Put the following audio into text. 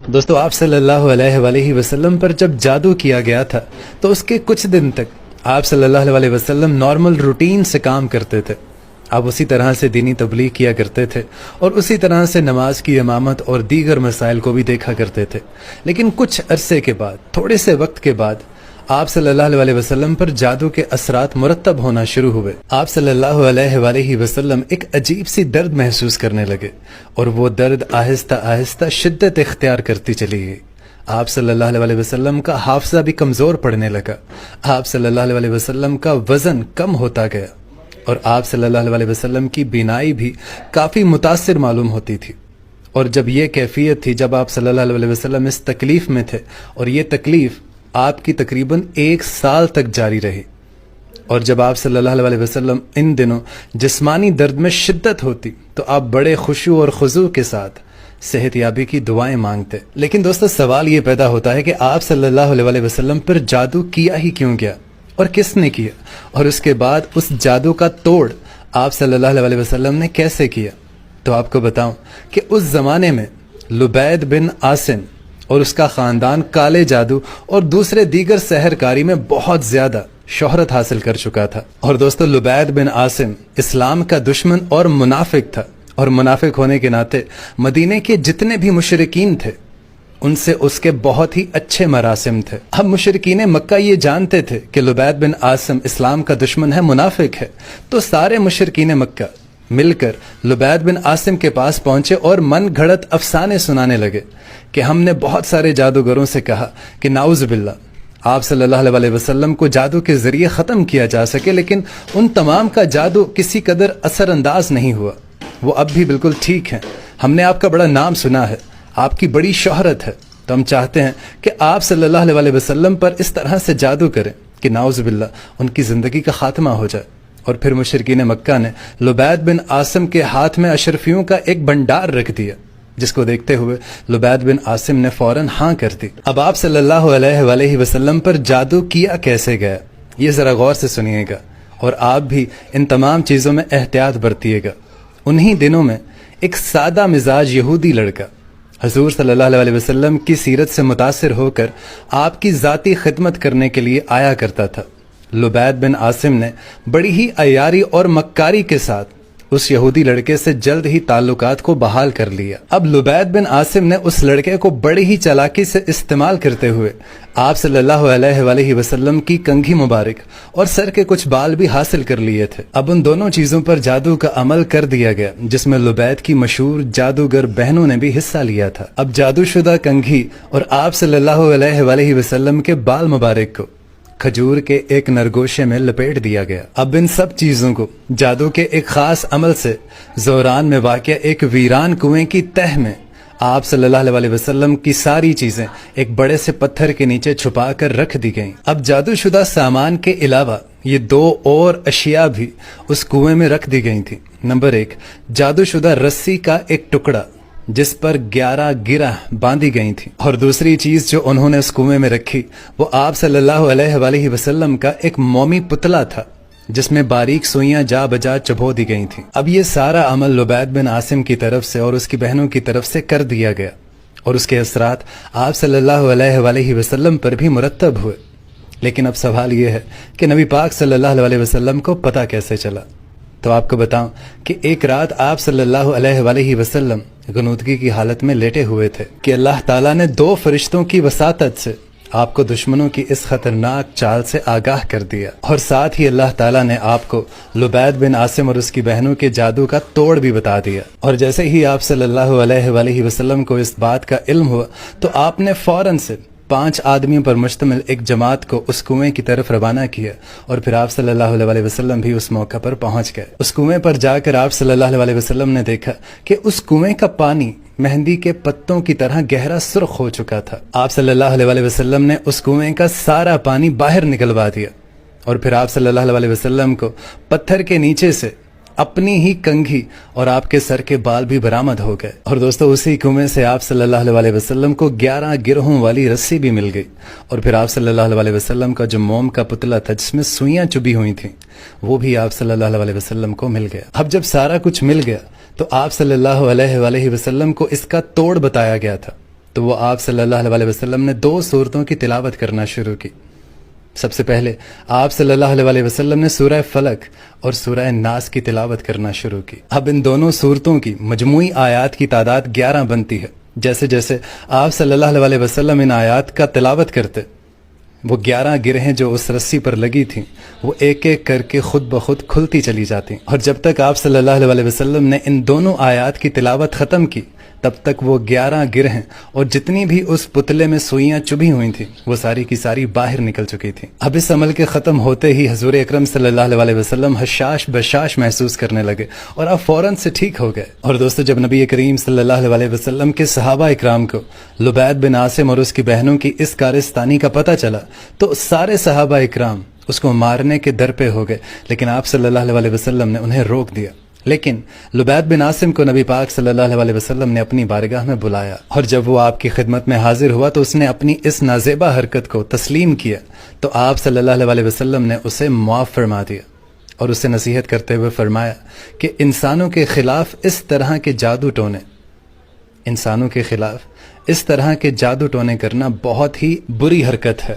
دوستو آپ صلی اللہ علیہ وآلہ وسلم پر جب جادو کیا گیا تھا تو اس کے کچھ دن تک آپ صلی اللہ علیہ وسلم نارمل روٹین سے کام کرتے تھے. آپ اسی طرح سے دینی تبلیغ کیا کرتے تھے اور اسی طرح سے نماز کی امامت اور دیگر مسائل کو بھی دیکھا کرتے تھے. لیکن کچھ عرصے کے بعد، تھوڑے سے وقت کے بعد، آپ صلی اللہ علیہ وسلم پر جادو کے اثرات مرتب ہونا شروع ہوئے. آپ صلی اللہ علیہ وآلہ وسلم ایک عجیب سی درد محسوس کرنے لگے اور وہ درد آہستہ آہستہ شدت اختیار کرتی چلی گئی. آپ صلی اللہ علیہ وسلم کا حافظہ بھی کمزور پڑنے لگا. آپ صلی اللہ علیہ وسلم کا وزن کم ہوتا گیا اور آپ صلی اللہ علیہ وسلم کی بینائی بھی کافی متاثر معلوم ہوتی تھی. اور جب یہ کیفیت تھی، جب آپ صلی اللہ علیہ وسلم اس تکلیف میں تھے اور یہ تکلیف آپ کی تقریباً 1 سال تک جاری رہی. اور جب آپ صلی اللہ علیہ وسلم ان دنوں جسمانی درد میں شدت ہوتی تو آپ بڑے خشوع اور خضوع کے ساتھ صحت یابی کی دعائیں مانگتے. لیکن دوستو سوال یہ پیدا ہوتا ہے کہ آپ صلی اللہ علیہ وسلم پر جادو کیا ہی کیوں گیا اور کس نے کیا، اور اس کے بعد اس جادو کا توڑ آپ صلی اللہ علیہ وسلم نے کیسے کیا. تو آپ کو بتاؤں کہ اس زمانے میں لبید بن عاصم اور اس کا خاندان کالے جادو اور دوسرے دیگر سحرکاری میں بہت زیادہ شہرت حاصل کر چکا تھا. اور دوستو لبید بن عاصم اسلام کا دشمن اور منافق تھا، اور منافق ہونے کے ناطے مدینے کے جتنے بھی مشرکین تھے ان سے اس کے بہت ہی اچھے مراسم تھے. اب مشرکین مکہ یہ جانتے تھے کہ لبید بن عاصم اسلام کا دشمن ہے، منافق ہے، تو سارے مشرکین مکہ مل کر لبید بن عاصم کے پاس پہنچے اور من گھڑت افسانے سنانے لگے کہ ہم نے بہت سارے جادوگروں سے کہا کہ نعوذ باللہ آپ صلی اللہ علیہ وسلم کو جادو کے ذریعے ختم کیا جا سکے، لیکن ان تمام کا جادو کسی قدر اثر انداز نہیں ہوا. وہ اب بھی بالکل ٹھیک ہیں. ہم نے آپ کا بڑا نام سنا ہے، آپ کی بڑی شہرت ہے، تو ہم چاہتے ہیں کہ آپ صلی اللہ علیہ وسلم پر اس طرح سے جادو کریں کہ نعوذ باللہ ان کی زندگی کا خاتمہ ہو جائے. اور پھر مشرکین مکہ نے لبید بن عاصم کے ہاتھ میں اشرفیوں کا ایک بھنڈار رکھ دیا، جس کو دیکھتے ہوئے لبید بن عاصم نے فوراً ہاں کر دی. اب آپ صلی اللہ علیہ وآلہ وسلم پر جادو کیا کیسے گیا، یہ ذرا غور سے سنیے گا اور آپ بھی ان تمام چیزوں میں احتیاط برتیے گا. انہی دنوں میں ایک سادہ مزاج یہودی لڑکا حضور صلی اللہ علیہ وسلم کی سیرت سے متاثر ہو کر آپ کی ذاتی خدمت کرنے کے لیے آیا کرتا تھا. لبید بن عاصم نے بڑی ہی عیاری اور مکاری کے ساتھ اس یہودی لڑکے سے جلد ہی تعلقات کو بحال کر لیا. اب لبید بن عاصم نے اس لڑکے کو بڑی ہی چالاکی سے استعمال کرتے ہوئے آپ صلی اللہ علیہ وآلہ وسلم کی کنگھی مبارک اور سر کے کچھ بال بھی حاصل کر لیے تھے. اب ان دونوں چیزوں پر جادو کا عمل کر دیا گیا، جس میں لبید کی مشہور جادوگر بہنوں نے بھی حصہ لیا تھا. اب جادو شدہ کنگھی اور آپ صلی اللہ علیہ وآلہ وسلم کے بال مبارک کو کھجور کے ایک نرگوشے میں لپیٹ دیا گیا. اب ان سب چیزوں کو جادو کے ایک خاص عمل سے زوران میں واقع ایک ویران کنویں کی تہ میں آپ صلی اللہ علیہ وسلم کی ساری چیزیں ایک بڑے سے پتھر کے نیچے چھپا کر رکھ دی گئیں. اب جادو شدہ سامان کے علاوہ یہ 2 اور اشیاء بھی اس کنویں میں رکھ دی گئی تھیں. نمبر 1، جادو شدہ رسی کا ایک ٹکڑا جس پر 11 گرہ باندھی گئی تھیں، اور دوسری چیز جو انہوں نے اس کنویں میں رکھی وہ آپ صلی اللہ علیہ وآلہ وسلم کا ایک مومی پتلا تھا جس میں باریک سوئیاں جا بجا چبھو دی گئی تھیں. اب یہ سارا عمل لبید بن عاصم کی طرف سے اور اس کی بہنوں کی طرف سے کر دیا گیا، اور اس کے اثرات آپ صلی اللہ علیہ وآلہ وسلم پر بھی مرتب ہوئے. لیکن اب سوال یہ ہے کہ نبی پاک صلی اللہ علیہ وسلم کو پتہ کیسے چلا. تو آپ کو بتاؤں کہ ایک رات آپ صلی اللہ علیہ وآلہ وسلم غنودگی کی حالت میں لیٹے ہوئے تھے کہ اللہ تعالیٰ نے 2 فرشتوں کی وساطت سے آپ کو دشمنوں کی اس خطرناک چال سے آگاہ کر دیا، اور ساتھ ہی اللہ تعالیٰ نے آپ کو لبید بن عاصم اور اس کی بہنوں کے جادو کا توڑ بھی بتا دیا. اور جیسے ہی آپ صلی اللہ علیہ وآلہ وسلم کو اس بات کا علم ہوا تو آپ نے فوراً سے 5 آدمیوں پر مشتمل ایک جماعت کو اس کنویں کی طرف روانہ کیا، اور پھر آپ صلی اللہ علیہ وسلم بھی اس موقع پر پہنچ گئے. اس کنویں پر جا کر آپ صلی اللہ علیہ وسلم نے دیکھا کہ اس کنویں کا پانی مہندی کے پتوں کی طرح گہرا سرخ ہو چکا تھا. آپ صلی اللہ علیہ وسلم نے اس کنویں کا سارا پانی باہر نکلوا دیا، اور پھر آپ صلی اللہ علیہ وسلم کو پتھر کے نیچے سے اپنی ہی کنگھی اور آپ کے سر کے بال بھی برآمد ہو گئے. اور دوستو اسی کنویں سے آپ صلی اللہ علیہ وسلم کو 11 گرہوں والی رسی بھی مل گئی، اور پھر آپ صلی اللہ علیہ وسلم کا جو موم کا پتلا تھا جس میں سوئیاں چبھی ہوئی تھیں وہ بھی آپ صلی اللہ علیہ وسلم کو مل گیا. اب جب سارا کچھ مل گیا تو آپ صلی اللہ علیہ وسلم کو اس کا توڑ بتایا گیا تھا. تو وہ آپ صلی اللہ علیہ وسلم نے 2 صورتوں کی تلاوت کرنا شروع کی۔ سب سے پہلے آپ صلی اللہ علیہ وسلم نے سورہ فلق اور سورہ ناس کی تلاوت کرنا شروع کی۔ اب ان دونوں صورتوں کی مجموعی آیات کی تعداد 11 بنتی ہے۔ جیسے جیسے آپ صلی اللہ علیہ وسلم ان آیات کا تلاوت کرتے، وہ 11 گرہیں جو اس رسی پر لگی تھیں وہ ایک ایک کر کے خود بخود کھلتی چلی جاتی، اور جب تک آپ صلی اللہ علیہ وسلم نے ان دونوں آیات کی تلاوت ختم کی تب تک وہ 11 گرہیں اور جتنی بھی اس پتلے میں سوئیاں چبھی ہوئی تھیں وہ ساری کی ساری باہر نکل چکی تھیں۔ اب اس عمل کے ختم ہوتے ہی حضور اکرم صلی اللہ علیہ وسلم حشاش بشاش محسوس کرنے لگے اور اب فوراً سے ٹھیک ہو گئے۔ اور دوستو، جب نبی کریم صلی اللہ علیہ وسلم کے صحابہ اکرام کو لبید بن عاصم اور اس کی بہنوں کی اس کارستانی کا پتہ چلا تو سارے صحابہ اکرام اس کو مارنے کے در پہ ہو گئے، لیکن آپ صلی اللہ علیہ وسلم نے انہیں روک دیا۔ لیکن لبید بن عاصم کو نبی پاک صلی اللہ علیہ وسلم نے اپنی بارگاہ میں بلایا، اور جب وہ آپ کی خدمت میں حاضر ہوا تو اس نے اپنی اس نازیبہ حرکت کو تسلیم کیا تو آپ صلی اللہ علیہ وسلم نے اسے معاف فرما دیا اور اسے نصیحت کرتے ہوئے فرمایا کہ انسانوں کے خلاف اس طرح کے جادو ٹونے کرنا بہت ہی بری حرکت ہے۔